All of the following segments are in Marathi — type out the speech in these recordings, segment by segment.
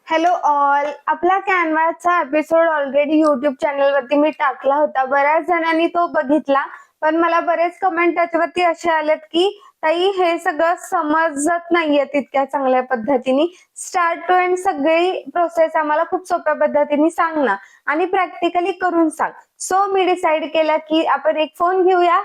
हॅलो ऑल, आपला कॅनवाचा एपिसोड ऑलरेडी युट्यूब चॅनल वरती मी टाकला होता. बऱ्याच जणांनी तो बघितला, पण मला बरेच कमेंट त्याच्यावरती असे आलेत की ताई हे सगळं समजत नाहीये तितक्या चांगल्या पद्धतीने. स्टार्ट टू एंड सगळी प्रोसेस आम्हाला खूप सोप्या पद्धतीने सांग ना आणि प्रॅक्टिकली करून सांग. सो मी डिसाईड केलं की आपण एक फोन घेऊया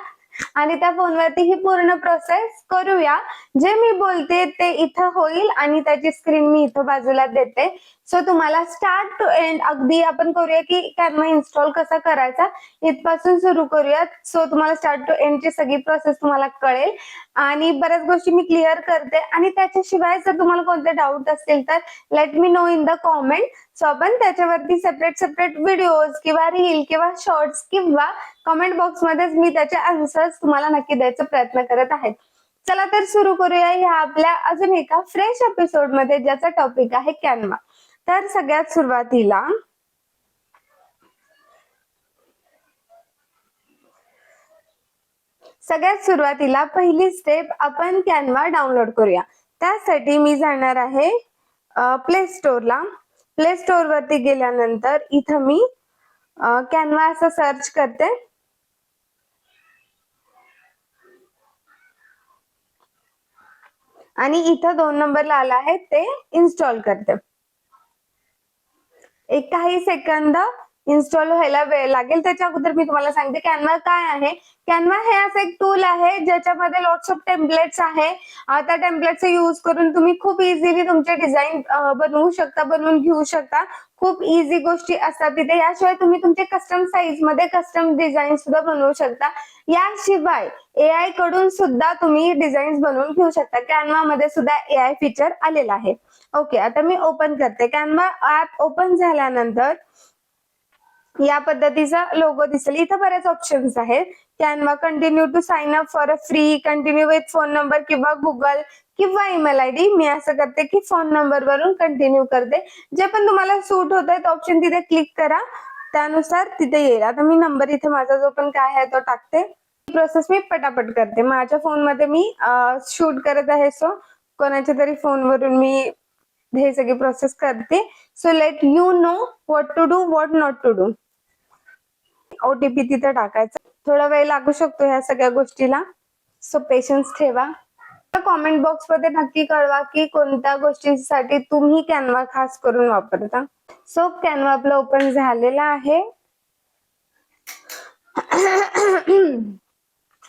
आणि त्या फोनवरती ही पूर्ण प्रोसेस करूया. जे मी बोलते ते इथं होईल आणि त्याची स्क्रीन मी इथं बाजूला देते. सो तुम्हाला स्टार्ट टू एंड अगदी आपण करूया की कॅनवा इन्स्टॉल कसा करायचा इथपासून सुरू करूयात. सो तुम्हाला स्टार्ट टू एंडची सगळी प्रोसेस तुम्हाला कळेल आणि बऱ्याच गोष्टी मी क्लिअर करते. आणि त्याच्याशिवाय जर तुम्हाला कोणते डाऊट असतील तर let me know in the comment. So आपण त्याच्यावरती सेपरेट व्हिडिओज किंवा रील किंवा शॉर्ट्स किंवा कमेंट बॉक्स मध्येच मी त्याचे आन्सर्स तुम्हाला नक्की द्यायचा प्रयत्न करत आहे. चला तर सुरू करूया ह्या आपल्या अजून एका फ्रेश एपिसोड मध्ये, ज्याचा टॉपिक आहे कॅनवा. तर सगळ्यात सुरुवातीला पहिली स्टेप आपण कॅनवा डाउनलोड करूया. त्यासाठी मी जाणार आहे प्ले स्टोअरला. प्ले स्टोअर वरती गेल्यानंतर इथं मी कॅनवा असं सर्च करते आणि इथं 2 नंबरला आला आहे ते इन्स्टॉल करते. एक काही सेकंद इन्स्टॉल व्हायला वेळ लागेल. त्याच्या अगोदर मी तुम्हाला सांगते कॅनवा काय आहे. कॅनवा हे असं एक टूल आहे ज्याच्यामध्ये लॉट्स ऑफ टेम्पलेट्स आहे. त्या टेम्पलेटचा यूज करून तुम्ही खूप इझिली तुमचे डिझाईन बनवू शकता, बनवून घेऊ शकता. खूप इझी गोष्टी असतात तिथे. याशिवाय तुम्ही तुमचे कस्टम साईज मध्ये कस्टम डिझाईन सुद्धा बनवू शकता. याशिवाय एआय कडून सुद्धा तुम्ही डिझाईन बनवून घेऊ शकता. कॅनवा मध्ये सुद्धा एआय फीचर आलेला आहे. ओके, आता मी ओपन करते. कॅनवा ऍप ओपन झाल्यानंतर या पद्धतीचा लोगो दिसेल. इथं बरेच ऑप्शन्स आहेत. Canva continue to sign up for a free, continue with phone number किंवा गुगल किंवा ईमेल आयडी. मी असं करते की फोन नंबर वरून कंटिन्यू करते. जे पण तुम्हाला सूट होत आहे ऑप्शन तिथे क्लिक करा, त्यानुसार तिथे येईल. आता मी नंबर इथे माझा जो पण काय आहे तो टाकते. प्रोसेस मी पटापट करते. माझ्या फोन मध्ये मी शूट करत आहे, सो कोणाच्या तरी फोन वरून मी हे सगळी प्रोसेस करते. So let you know what to do, what not to do. OTP तिथे टाकायचा. थोडा वेळ लागू शकतो ह्या सगळ्या गोष्टीला, सो पेशन्स ठेवा. कॉमेंट बॉक्स मध्ये नक्की कळवा की कोणत्या गोष्टीसाठी तुम्ही कॅनवा खास करून वापरता. सो कॅनवा आपलं ओपन झालेला आहे.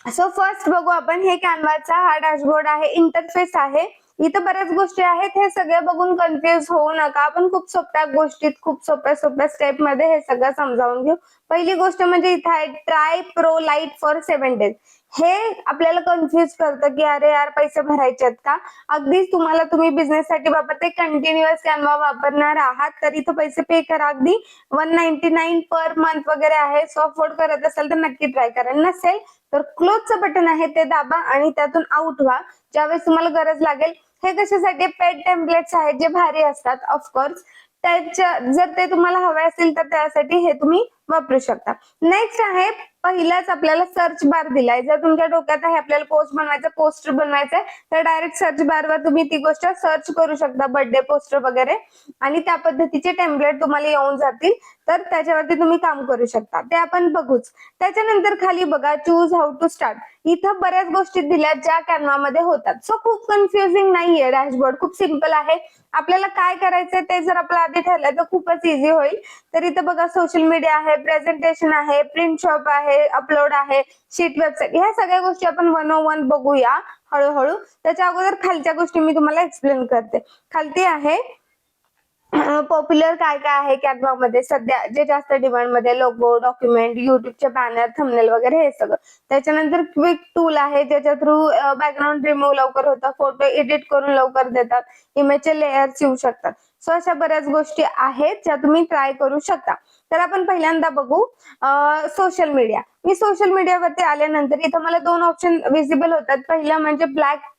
सो फर्स्ट बघू आपण. हे कॅनवाचा हा डॅशबोर्ड आहे, इंटरफेस आहे. इथं बऱ्याच गोष्टी आहेत. हे सगळे बघून कन्फ्युज होऊ नका. आपण खूप सोप्या गोष्टीत खूप सोप्या स्टेप मध्ये हे सगळं समजावून घेऊ. पहिली गोष्ट म्हणजे इथं आहे try pro light for 7 days. हे आपल्याला कन्फ्युज करतं की अरे यार पैसे भरायचे आहेत का. अगदीच तुम्ही बिझनेस साठी वापरते, कंटिन्युअस कॅनवा वापरणार आहात तर इथं पैसे पे करा. अगदी 199 पर मंथ वगैरे आहे. सो अफोर्ड करत असेल तर नक्की ट्राय करा. नसेल तर क्लोजचं बटन आहे ते दाबा आणि त्यातून आउट व्हा ज्यावेळेस तुम्हाला गरज लागेल. हे कशासाठी? पेड टेम्पलेट्स आहेत जे भारी असतात ऑफकोर्स. त्याच्या जर ते तुम्हाला हवे असतील तर त्यासाठी हे तुम्ही वापरू शकता. नेक्स्ट आहे, पहिलाच आपल्याला सर्च बार दिलाय. जर तुमच्या डोक्यात आहे आपल्याला पोस्ट बनवायचं, पोस्टर बनवायचंय, तर डायरेक्ट सर्च बार वर तुम्ही ती गोष्ट सर्च करू शकता, बर्थडे पोस्टर वगैरे, आणि त्या पद्धतीचे टेम्पलेट तुम्हाला येऊन जातील. तर त्याच्यावरती तुम्ही काम करू शकता. ते आपण बघूच. त्याच्यानंतर खाली बघा चूज हाऊ टू स्टार्ट. इथं बऱ्याच गोष्टी दिल्यात ज्या कॅनवा मध्ये होतात. सो खूप कन्फ्युजिंग नाहीये डॅशबोर्ड, खूप सिंपल आहे. आपल्याला काय करायचंय ते जर आपलं आधी ठरलं तर खूपच इझी होईल. तर इथं बघा सोशल मीडिया आहे, प्रेझेंटेशन आहे, प्रिंट शॉप आहे, अपलोड आहे, शीट वेबसाईट. ह्या सगळ्या गोष्टी आपण 101 बघूया हळूहळू. त्याच्या अगोदर खालच्या गोष्टी मी तुम्हाला एक्सप्लेन करते. खालती आहे पॉप्युलर काय काय आहे कॅनवा मध्ये सध्या जे जास्त डिमांड मध्ये, लोगो, डॉक्युमेंट, युट्यूबचे बॅनर, थंबनेल वगैरे हे सगळं. त्याच्यानंतर क्विक टूल आहे ज्याच्या थ्रू बॅकग्राऊंड रिमूव्ह लवकर होतं, फोटो एडिट करून लवकर देतात, इमेजचे लेयर्स येऊ शकतात. सो अशा बऱ्याच गोष्टी आहेत ज्या तुम्ही ट्राय करू शकता. तर आपण पहिल्यांदा बघू सोशल मीडिया. मी सोशल मीडियावरती आल्यानंतर इथं मला 2 ऑप्शन विजिबल होतात. पहिला म्हणजे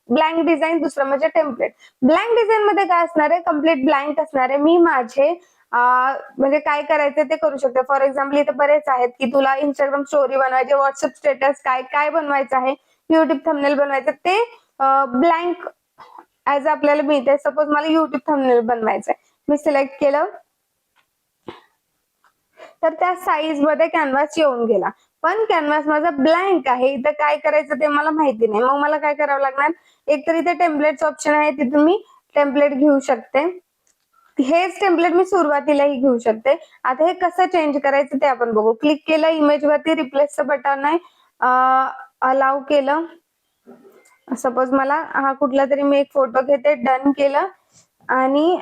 ब्लँक डिझाईन, दुसरं म्हणजे टेम्पलेट. ब्लँक डिझाईन मध्ये काय असणार आहे? कम्प्लीट ब्लँक असणार आहे. मी माझे म्हणजे काय करायचं ते करू शकते. फॉर एक्झाम्पल इथे बरेच आहेत की तुला इंस्टाग्राम स्टोरी बनवायची, व्हॉट्सअप स्टेटस काय काय बनवायचं आहे, युट्यूब थंबनेल बनवायचं, ते ब्लँक ऍज आपल्याला मिळते. सपोज मला युट्यूब थंबनेल बनवायचंय, मी सिलेक्ट केलं तर त्या साईज मध्ये कॅनव्हास येऊन गेला. पण कॅनव्हास माझा ब्लँक आहे, इथं काय करायचं ते मला माहिती नाही. मग मला काय करावं लागणार, एक तर इथे टेम्पलेट्स ऑप्शन आहे, तिथून मी टेम्पलेट घेऊ शकते. हेच टेम्पलेट मी सुरुवातीलाही घेऊ शकते. आता हे कसं चेंज करायचं ते आपण बघू. क्लिक केलं इमेज वरती, रिप्लेसचं बटन आहे, अलाव केलं. सपोज मला हा कुठला तरी मी एक फोटो घेते, डन केलं आणि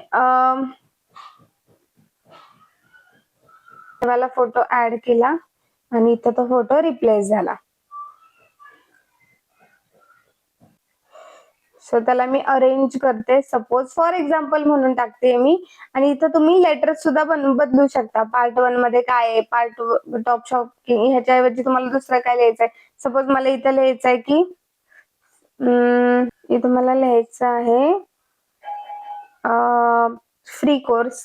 मला फोटो ऍड केला आणि इथं तो फोटो रिप्लेस झाला. सो त्याला मी अरेंज करते, सपोज फॉर एक्झाम्पल म्हणून टाकते मी. आणि इथं तुम्ही लेटर सुद्धा बदलू शकता. पार्ट 1 मध्ये काय आहे, पार्ट टॉप शॉप ह्याच्याऐवजी तुम्हाला दुसरं काय लिहायचंय. सपोज मला इथं लिहायचंय की इथं मला लिहायचं आहे फ्री कोर्स,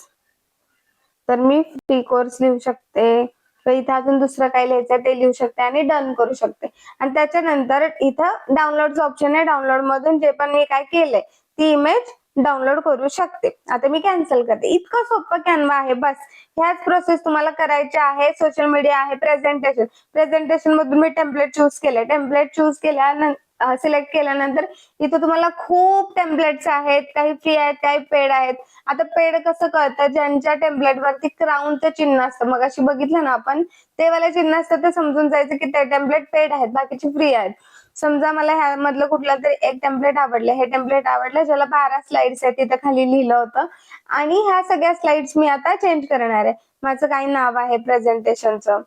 तर मी फ्री कोर्स लिहू शकते. इथं अजून दुसरं काय लिहायचं ते लिहू शकते आणि डन करू शकते. आणि त्याच्यानंतर इथं डाउनलोडचं ऑप्शन आहे, डाउनलोड मधून जे पण मी काय केलंय ती इमेज डाउनलोड करू शकते. आता मी कॅन्सल करते. इतकं सोपं कॅनवा आहे. बस ह्याच प्रोसेस तुम्हाला करायच्या आहे. सोशल मीडिया आहे, प्रेझेंटेशन मधून मी टेम्पलेट चूज केले. टेम्पलेट चूज केल्यानंतर सिलेक्ट केल्यानंतर इथं तुम्हाला खूप टेम्पलेट्स आहेत, काही फ्री आहेत, काही पेड आहेत. आता पेड कसं कळतं, ज्यांच्या टेम्पलेट वरती क्राऊनचं चिन्ह असतं, मग अशी बघितलं ना आपण, ते वाले चिन्ह असतं तर समजून जायचं की ते टेम्पलेट पेड आहेत, बाकीचे फ्री आहेत. समजा मला ह्यामधलं कुठलं तरी एक टेम्पलेट आवडलं, हे टेम्पलेट आवडलं ज्याला 12 स्लाइड्स आहेत, तिथं खाली लिहिलं होतं. आणि ह्या सगळ्या स्लाइड्स मी आता चेंज करणार आहे. माझं काही नाव आहे प्रेझेंटेशनचं,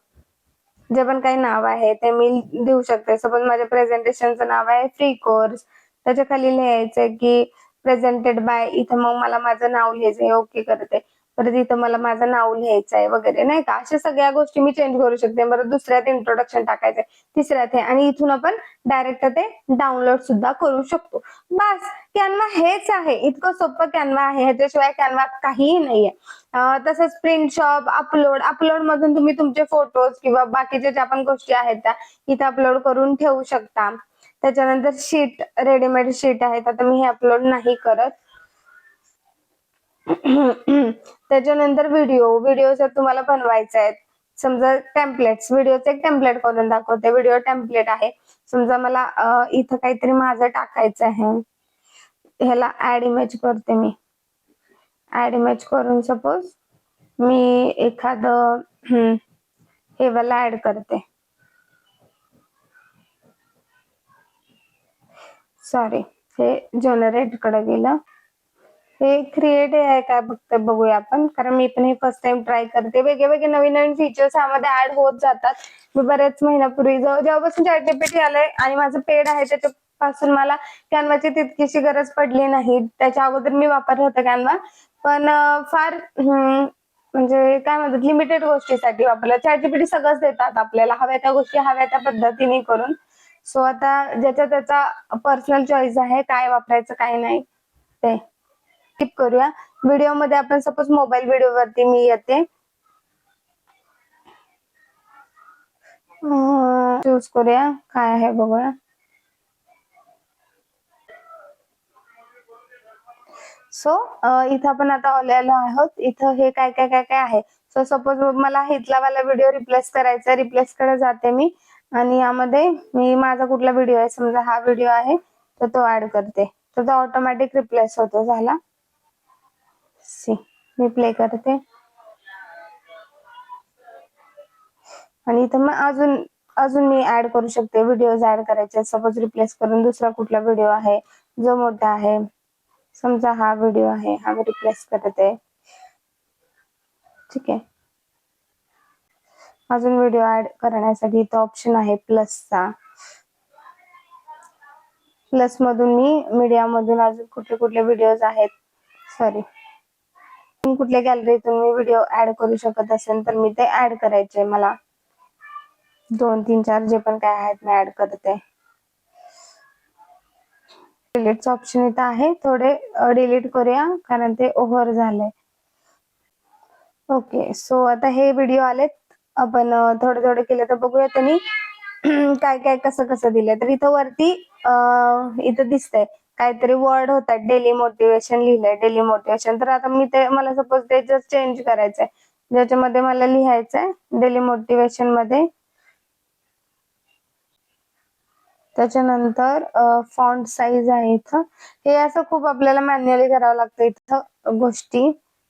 जे पण काही नाव आहे ते मी देऊ शकते. सपोज माझ्या प्रेझेंटेशनचं नाव आहे फ्री कोर्स, त्याच्या खाली लिहायचंय की प्रेझेंटेड बाय, इथं मग मला माझं नाव लिहायचंय, ओके करते. परत इथं मला माझं नाव लिहायचं आहे वगैरे, नाही का. अशा सगळ्या गोष्टी मी चेंज करू शकते. बरं दुसऱ्यात इंट्रोडक्शन टाकायचंय, तिसऱ्यात हे, आणि इथून आपण डायरेक्ट ते डाउनलोड सुद्धा करू शकतो. बस कॅनवा हेच आहे, इतकं सोपं कॅनवा आहे. ह्याच्याशिवाय कॅनवा काहीही नाहीये. तसंच प्रिंट शॉप, अपलोड मधून तुम्ही तुमचे फोटोज किंवा बाकीच्या ज्या पण गोष्टी आहेत त्या इथे अपलोड करून ठेवू शकता. त्याच्यानंतर शीट, रेडीमेड शीट आहेत, आता मी हे अपलोड नाही करत. त्याच्यानंतर व्हिडिओ जर तुम्हाला बनवायचा आहे, समजा टेम्पलेट्स, व्हिडिओचं एक टेम्पलेट करून दाखवते. व्हिडिओ टेम्पलेट आहे, समजा मला इथं काहीतरी माझं टाकायचं आहे, ह्याला ऍड इमेज करते मी. ऍड इमेज करून सपोज मी एखादं हे वाला ऍड करते, सॉरी हे जनरेट कडे गेलं. हे क्रिएट आहे काय बघूया आपण, कारण मी पण हे फर्स्ट टाइम ट्राय करते. वेगळे नवीन नवीन फीचर्स यामध्ये ऍड होत जातात. मी बऱ्याच महिन्यापूर्वी जेव्हापासून ChatGPT आलंय आणि माझं पेड आहे त्याच्यापासून मला कॅनवाची तितकीशी गरज पडली नाही. त्याच्या अगोदर मी वापरत होते कॅनवा, पण फार म्हणजे काय म्हणतात लिमिटेड गोष्टीसाठी वापरला. ChatGPT सगळंच देतात आपल्याला, हव्या त्या गोष्टी हव्या त्या पद्धतीने करून. सो आता ज्याचा त्याचा पर्सनल चॉईस आहे काय वापरायचं काय नाही ते. स्किप करूया. व्हिडिओ मध्ये आपण सपोज मोबाईल व्हिडिओ वरती मी येते, चूज करूया काय आहे बघूया. सो इथं आपण आता आलेलो आहोत. इथं हे काय काय काय काय आहे. सो सपोज मला इथला वाला व्हिडिओ रिप्लेस करायचा, रिप्लेस कडे जाते मी आणि यामध्ये मी माझा कुठला व्हिडिओ आहे, समजा हा व्हिडिओ आहे तर तो ऍड करते, तर तो ऑटोमॅटिक रिप्लेस होतो. झाला, सी मी प्ले करते आणि इथं मग अजून मी ऍड करू शकते. व्हिडिओज ऍड करायचे, सपोज रिप्लेस करून दुसरा कुठला व्हिडिओ आहे जो मोठा आहे, समजा हा व्हिडिओ आहे, हा मी रिप्लेस करते. ठीक आहे. अजून व्हिडिओ ऍड करण्यासाठी इथं ऑप्शन आहे प्लसचा. प्लस मधून मी मीडिया मधून अजून कुठले कुठले व्हिडिओज आहेत, सॉरी कुठल्या गॅलरीतून मी व्हिडिओ ऍड करू शकत असेल तर मी ते ऍड करायचे. मला 2 3 4 जे पण काय आहेत मी ऍड करते. डिलीटचं ऑप्शन इथं आहे, थोडे डिलीट करूया कारण ते ओव्हर झालंय. ओके, सो आता हे व्हिडिओ आलेत, आपण थोडे थोडे केले तर बघूया त्यांनी काय काय कसं कसं दिलंय. तर इथं वरती इथं दिसतंय काहीतरी वर्ड होतात, डेली मोटिवेशन लिहिलंय, डेली मोटिवेशन. तर आता मी ते, मला सपोज ते जस्ट चेंज करायचंय, ज्याच्यामध्ये मला लिहायचंय डेली मोटिवेशन मध्ये. त्याच्यानंतर फॉन्ट साईज आहे इथं. हे असं खूप आपल्याला मॅन्युअली करावं लागतं इथं गोष्टी.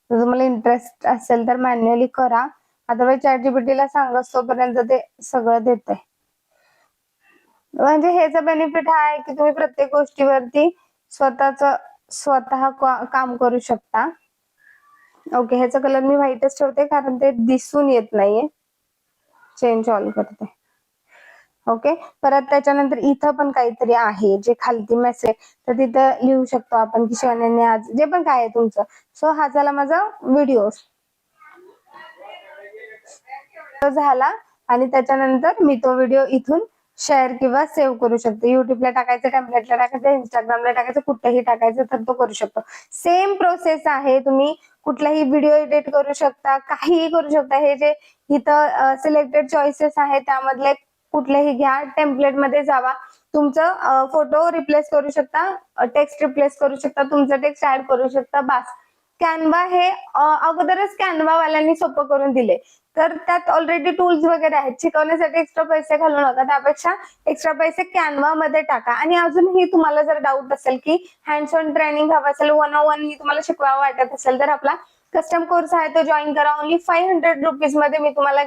जर तुम्हाला इंटरेस्ट असेल तर मॅन्युअली करा, अदरवाईज ChatGPT ला सांगा, तोपर्यंत ते सगळं देते. म्हणजे ह्याचा बेनिफिट हा आहे की तुम्ही प्रत्येक गोष्टीवरती स्वतः काम करू शकता. ओके, ह्याचा कलर मी व्हाईटच ठेवते कारण ते दिसून येत नाहीये. चेंज ऑल करते. ओके, परत त्याच्यानंतर इथं पण काहीतरी आहे जे खालती मेसेज, तर तिथं लिहू शकतो आपण की शिवानीने आज जे पण काय आहे तुमचं. सो हा झाला माझा व्हिडिओ झाला, आणि त्याच्यानंतर मी तो व्हिडिओ इथून शेअर किंवा सेव्ह करू शकतो. युट्यूबला टाकायचं, टेम्पलेटला टाकायचं, इंस्टाग्रामला टाकायचं, कुठेही टाकायचं तर तो करू शकतो. सेम प्रोसेस आहे. तुम्ही कुठलाही व्हिडिओ एडिट करू शकता, काहीही करू शकता. हे जे इथं सिलेक्टेड चॉईसेस आहे त्यामधले कुठलेही घ्या, टेम्पलेट मध्ये जावा, तुमचं फोटो रिप्लेस करू शकता, टेक्स्ट रिप्लेस करू शकता, तुमचं टेक्स्ट ऍड करू शकता. बस. कॅनवा हे अगोदरच कॅनवा वाल्यांनी सोपं करून दिले, तर त्यात ऑलरेडी टूल्स वगैरे आहेत. शिकवण्यासाठी एक्स्ट्रा पैसे घालू नका, त्यापेक्षा एक्स्ट्रा पैसे कॅनवा मध्ये टाका. आणि अजूनही तुम्हाला जर डाऊट असेल की हँड्स ऑन ट्रेनिंग हवं असेल, 101 तुम्हाला शिकवावं वाटत असेल, तर आपला कस्टम कोर्स आहे तो जॉईन करा. ओनली 500 रुपीज मध्ये मी तुम्हाला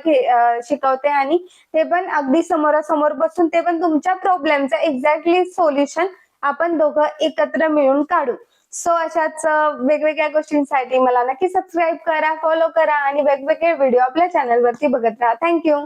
शिकवते, आणि ते पण अगदी समोरासमोर बसून, ते पण तुमच्या प्रॉब्लेमचं एक्झॅक्टली सोल्युशन आपण दोघं एकत्र मिळून काढू. सो अशाच वेगवेगळ्या गोष्टींसाठी मला नक्की सबस्क्राईब करा, फॉलो करा, आणि वेगवेगळे व्हिडिओ आपल्या चॅनलवरती बघत राहा. थँक्यू.